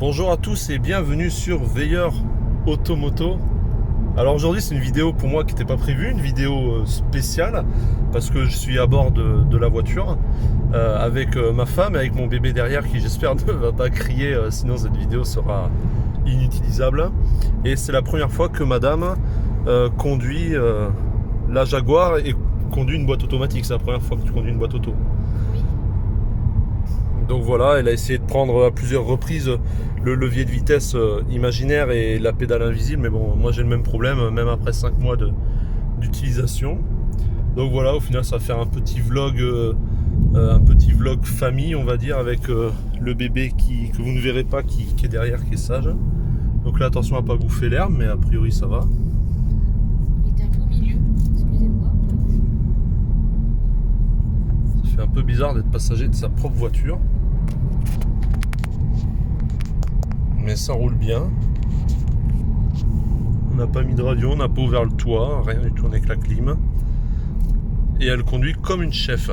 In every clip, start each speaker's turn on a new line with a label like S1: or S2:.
S1: Bonjour à tous et bienvenue sur Veilleur Automoto. Alors aujourd'hui c'est une vidéo pour moi qui n'était pas prévue, une vidéo spéciale parce que je suis à bord de la voiture avec ma femme et avec mon bébé derrière qui j'espère ne va pas crier sinon cette vidéo sera inutilisable. Et c'est la première fois que madame conduit la Jaguar et conduit une boîte automatique. C'est la première fois que tu conduis une boîte auto. Donc voilà, elle a essayé de prendre à plusieurs reprises le levier de vitesse imaginaire et la pédale invisible, mais bon, moi j'ai le même problème, même après 5 mois d'utilisation. Donc voilà, au final ça va faire un petit vlog famille, on va dire, avec le bébé que vous ne verrez pas, qui est derrière, qui est sage. Donc là, attention à ne pas bouffer l'herbe, mais a priori ça va.
S2: Il était un peu au milieu, excusez-moi.
S1: Ça fait un peu bizarre d'être passager de sa propre voiture. Mais ça roule bien. On n'a pas mis de radio, on n'a pas ouvert le toit, rien du tout, on est avec la clim. Et elle conduit comme une chef.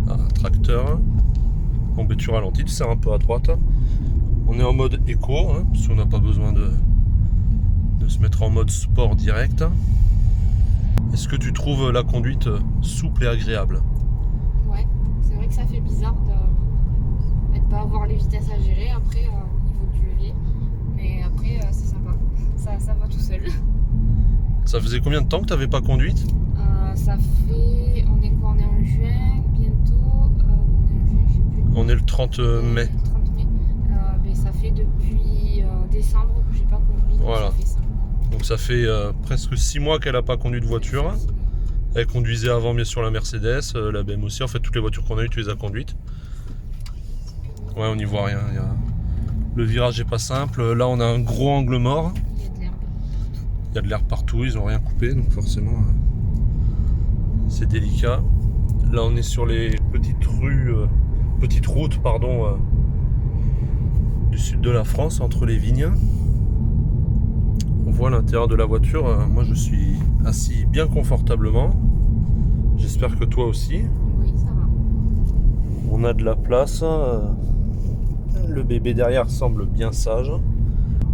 S1: Ah, un tracteur. Bon, ben tu ralentis, tu serres un peu à droite. On est en mode éco, hein, parce qu'on n'a pas besoin de se mettre en mode sport direct. Est-ce que tu trouves la conduite souple et agréable?
S2: Ouais, c'est vrai que ça fait bizarre de ne pas avoir les vitesses à gérer après au niveau du levier. Mais après, c'est sympa. Ça va tout seul.
S1: Ça faisait combien de temps que tu n'avais pas conduite?
S2: Ça fait... On est quoi? On est en juin bientôt. On est en juin, je sais plus.
S1: On est le 30 mai.
S2: 30 mai. Mais ça fait depuis décembre que j'ai pas conduit.
S1: Voilà.
S2: Ça fait 5 mois.
S1: Donc ça fait presque 6 mois qu'elle n'a pas conduit de voiture. Elle conduisait avant bien sûr la Mercedes, la BM aussi. En fait, toutes les voitures qu'on a eues, tu les as conduites. Ouais, on n'y voit rien. Le virage n'est pas simple. Là, on a un gros angle mort.
S2: Il y a de l'herbe.
S1: Il y a de l'herbe partout, ils n'ont rien coupé, donc forcément, c'est délicat. Là, on est sur les petites routes, du sud de la France, entre les vignes. On voit l'intérieur de la voiture. Moi, je suis assis bien confortablement. J'espère que toi aussi.
S2: Oui, ça va.
S1: On a de la place. Le bébé derrière semble bien sage.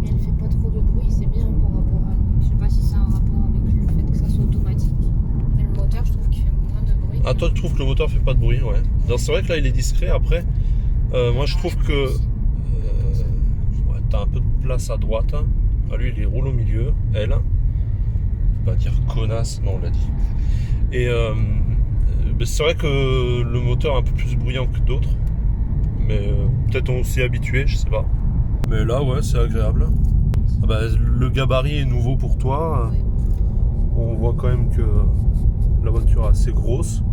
S2: Mais elle fait pas trop de bruit, c'est bien par rapport à nous. Je sais pas si c'est un rapport avec le fait que ça soit automatique. Mais le moteur, je trouve qu'il fait moins de bruit.
S1: Ah, toi, tu trouves que le moteur fait pas de bruit? Ouais. Non, c'est vrai que là, il est discret. Après, moi, je trouve que ouais, t'as un peu de place à droite. Ah, lui, il roule au milieu. Elle. Je vais pas dire connasse, non, on l'a dit. Et c'est vrai que le moteur est un peu plus bruyant que d'autres. Mais peut-être on s'y est habitué, je sais pas. Mais là, ouais, c'est agréable. Ah bah, le gabarit est nouveau pour toi.
S2: Ouais.
S1: On voit quand même que la voiture est assez grosse.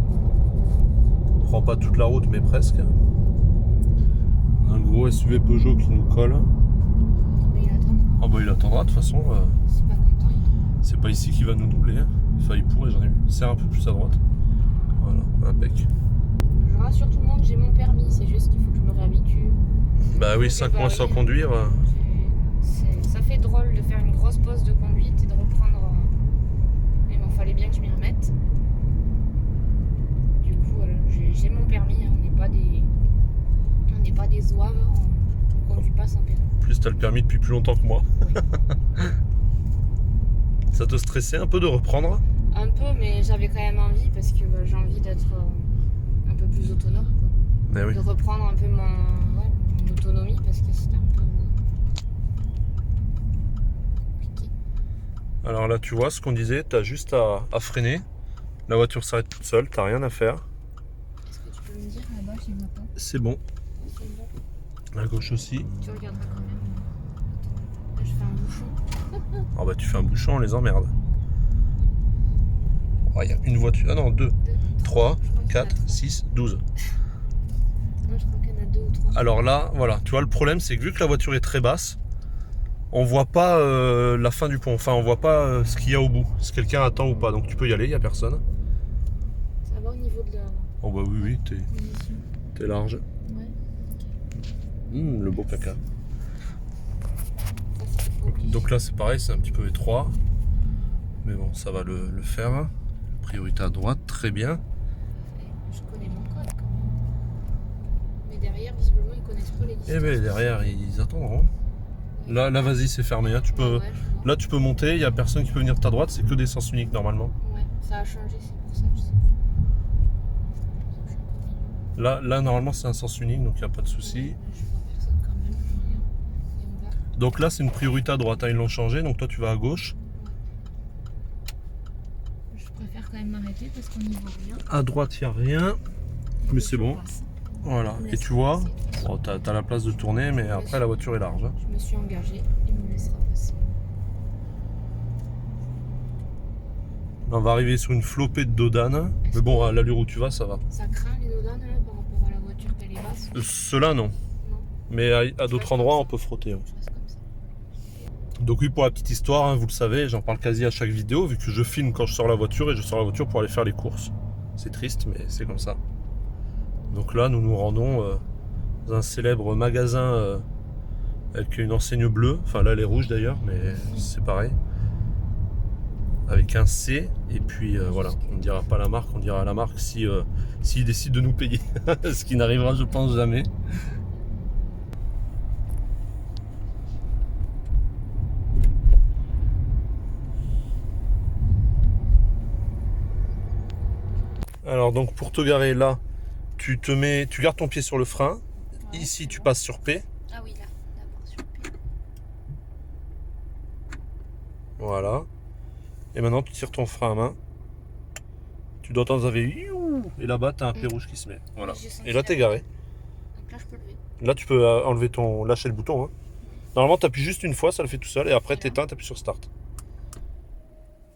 S1: On prend pas toute la route, mais presque. Un gros SUV Peugeot qui nous colle.
S2: Mais il attend.
S1: Ah bah il attendra de toute façon.
S2: C'est pas content.
S1: C'est pas ici qu'il va nous doubler. Enfin, il pourrait, j'en ai vu. Serre un peu plus à droite. Voilà, impec.
S2: Je rassure tout le monde, j'ai mon permis. C'est juste qu'il faut que je me réhabitue.
S1: Bah oui, 5 mois sans conduire.
S2: Ça fait drôle de faire une grosse pause de conduite et de reprendre. Il m'en fallait bien que je m'y remette. Du coup, j'ai mon permis. Hein. On n'est pas des zouaves. On conduit pas sans permis.
S1: En plus, t'as le permis depuis plus longtemps que moi.
S2: Oui.
S1: Ça te stressait un peu de reprendre?
S2: Un peu, mais j'avais quand même envie parce que j'ai envie d'être un peu plus autonome. Quoi.
S1: Mais oui.
S2: De reprendre un peu mon autonomie parce que c'était un peu compliqué.
S1: Alors là, tu vois ce qu'on disait, t'as juste à freiner. La voiture s'arrête toute seule, t'as rien à faire.
S2: Est-ce que tu peux me dire là-bas, je ne vois pas?
S1: C'est bon.
S2: C'est bon.
S1: À gauche aussi.
S2: Tu regarderas quand même. Là, je fais un bouchon.
S1: Ah bah tu fais un bouchon, on les emmerde. Oh, il y a une voiture. Ah non, 2, 3, 4, 6, 12.
S2: Moi, je crois qu'il y en a 2 ou 3.
S1: Alors là, voilà, tu vois, le problème c'est que vu que la voiture est très basse, on voit pas la fin du pont. Enfin, on voit pas ce qu'il y a au bout, si quelqu'un attend ou pas. Donc tu peux y aller, il n'y a personne.
S2: Ça va au niveau de la
S1: Oh bah oui,
S2: position?
S1: t'es large.
S2: Ouais.
S1: Le beau caca.
S2: Ça, c'était pas obligé.
S1: Donc là c'est pareil, c'est un petit peu étroit. Mais bon, ça va le faire. Priorité à droite, très bien.
S2: Je connais mon code quand même. Mais derrière, visiblement, ils connaissent trop les distances.
S1: Eh ben derrière, ils attendront. Là vas-y, c'est fermé. Hein. Tu peux,
S2: Ouais, je vois.
S1: là, tu peux monter. Il n'y a personne qui peut venir de ta droite. C'est que des sens uniques normalement.
S2: Ouais, ça a changé, c'est pour ça que je sais pas.
S1: Là normalement, c'est un sens unique, donc il n'y a pas de souci.
S2: Ouais, je vois personne quand même, je vois rien. Et on va.
S1: Donc là, c'est une priorité à droite. Hein. Ils l'ont changé. Donc toi, tu vas à gauche.
S2: Je préfère quand même m'arrêter parce qu'on n'y voit rien.
S1: À droite, il n'y a rien. Mais c'est bon.
S2: Passe.
S1: Voilà. Et tu vois, bon, tu as la place de tourner, mais après, la voiture est large. Hein.
S2: Je me suis engagée, il me laissera passer.
S1: On va arriver sur une flopée de dodanes. Mais bon, à l'allure où tu vas, ça va.
S2: Ça craint les dodanes là par rapport à la voiture qu'elle est basse.
S1: Ceux-là, non.
S2: Non,
S1: Mais à d'autres endroits, on peut frotter. Ouais.
S2: je reste comme ça.
S1: Donc oui, pour la petite histoire, hein, vous le savez, j'en parle quasi à chaque vidéo, vu que je filme quand je sors la voiture et je sors la voiture pour aller faire les courses. C'est triste, mais c'est comme ça. Donc là, nous nous rendons dans un célèbre magasin avec une enseigne bleue. Enfin là, elle est rouge d'ailleurs, mais c'est pareil. Avec un C, et puis voilà, on ne dira pas la marque, on dira la marque si s'ils décident de nous payer. Ce qui n'arrivera, je pense, jamais. Alors donc pour te garer là, tu gardes ton pied sur le frein.
S2: Ouais,
S1: Ici, tu passes sur P.
S2: Ah oui, là, d'abord sur P.
S1: Voilà. Et maintenant, tu tires ton frein à main. Tu dois entendre ça fait youou. Et là-bas, tu as un P rouge qui se met. Voilà.
S2: Oui, j'ai senti
S1: Et là, tu es garé.
S2: Donc là, je peux lever.
S1: Là, tu peux lâcher le bouton. Hein. Normalement, tu appuies juste une fois, ça le fait tout seul. Et après, tu éteins, tu appuies sur Start.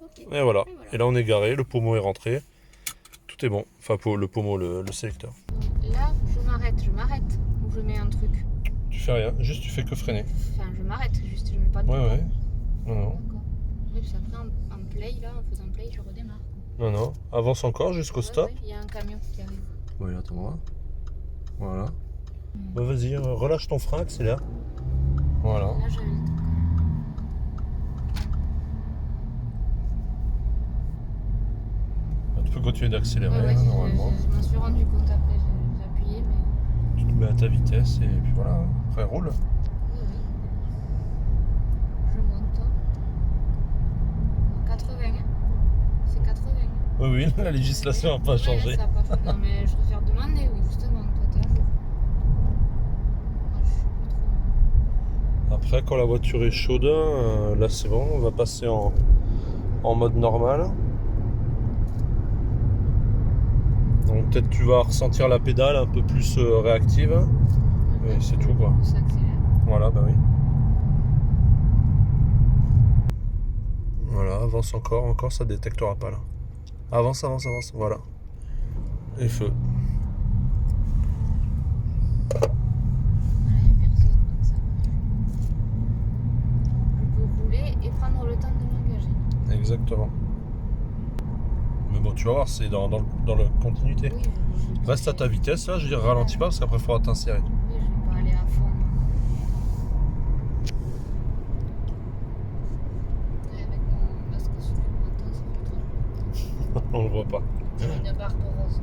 S2: Ok.
S1: Et voilà. Et là, on est garé. Le pommeau est rentré. Tout est bon. Enfin, pour le pommeau, le sélecteur.
S2: Là, je m'arrête. Ou je mets un truc.
S1: Tu fais rien. Juste, tu fais que freiner.
S2: Enfin, je m'arrête, juste je mets pas de
S1: Ouais,
S2: bouton.
S1: ouais. Non, non.
S2: D'accord. Oui, puis après, en play, là, en faisant play, je redémarre.
S1: Non, non. Avance encore jusqu'au
S2: Ouais,
S1: stop.
S2: ouais, il y a un camion qui arrive.
S1: Oui, attends. Voilà. Bah, vas-y, relâche ton frein, accélère. Voilà.
S2: Là, j'avais le temps.
S1: Tu peux continuer d'accélérer,
S2: Ouais,
S1: hein, normalement.
S2: je m'en suis rendu compte après, j'ai appuyé, mais.
S1: Tu te mets à ta vitesse et puis voilà. Hein. Après, roule.
S2: Oui, oui. Je monte. 80. C'est 80.
S1: Oui, oui, la législation n'a pas changé.
S2: Ça a pas changé. Non, mais je préfère demander, oui, justement. Toi, t'es à jour. Moi, je suis plus trop.
S1: Après, quand la voiture est chaude, là c'est bon, on va passer en mode normal. Donc peut-être tu vas ressentir la pédale un peu plus réactive. Et c'est tout quoi.
S2: Ça accélère.
S1: Voilà, bah oui. Voilà, avance encore ça détectera pas là. Avance, voilà. Et feu.
S2: Là, il n'y a personne, donc ça va. Je peux rouler et prendre le temps de m'engager.
S1: Exactement. Mais bon, tu vas voir, c'est dans la continuité.
S2: Oui,
S1: Reste à ta vitesse là, je veux dire, ralentis pas parce qu'après il faudra t'insérer.
S2: Oui, je vais pas aller à fond. Et avec mon masque supplémentaire, ça fait trop.
S1: On le voit pas.
S2: Une barre de rose.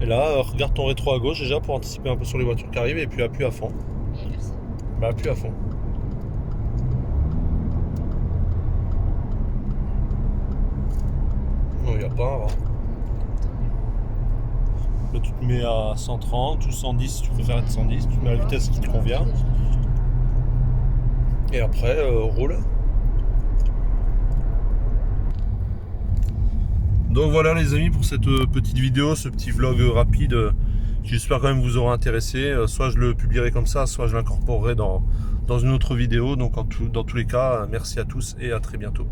S1: Et là, regarde ton rétro à gauche déjà pour anticiper un peu sur les voitures qui arrivent et puis appuie à fond.
S2: Il n'y a personne.
S1: Bah appuie à fond. Non, il n'y a pas un rat. Là, tu te mets à 130 ou 110 si tu préfères être 110, tu mets la vitesse qui te convient. Et après, roule. Donc voilà les amis pour cette petite vidéo, ce petit vlog rapide. J'espère quand même vous aura intéressé. Soit je le publierai comme ça, soit je l'incorporerai dans une autre vidéo. Donc dans tous les cas, merci à tous et à très bientôt.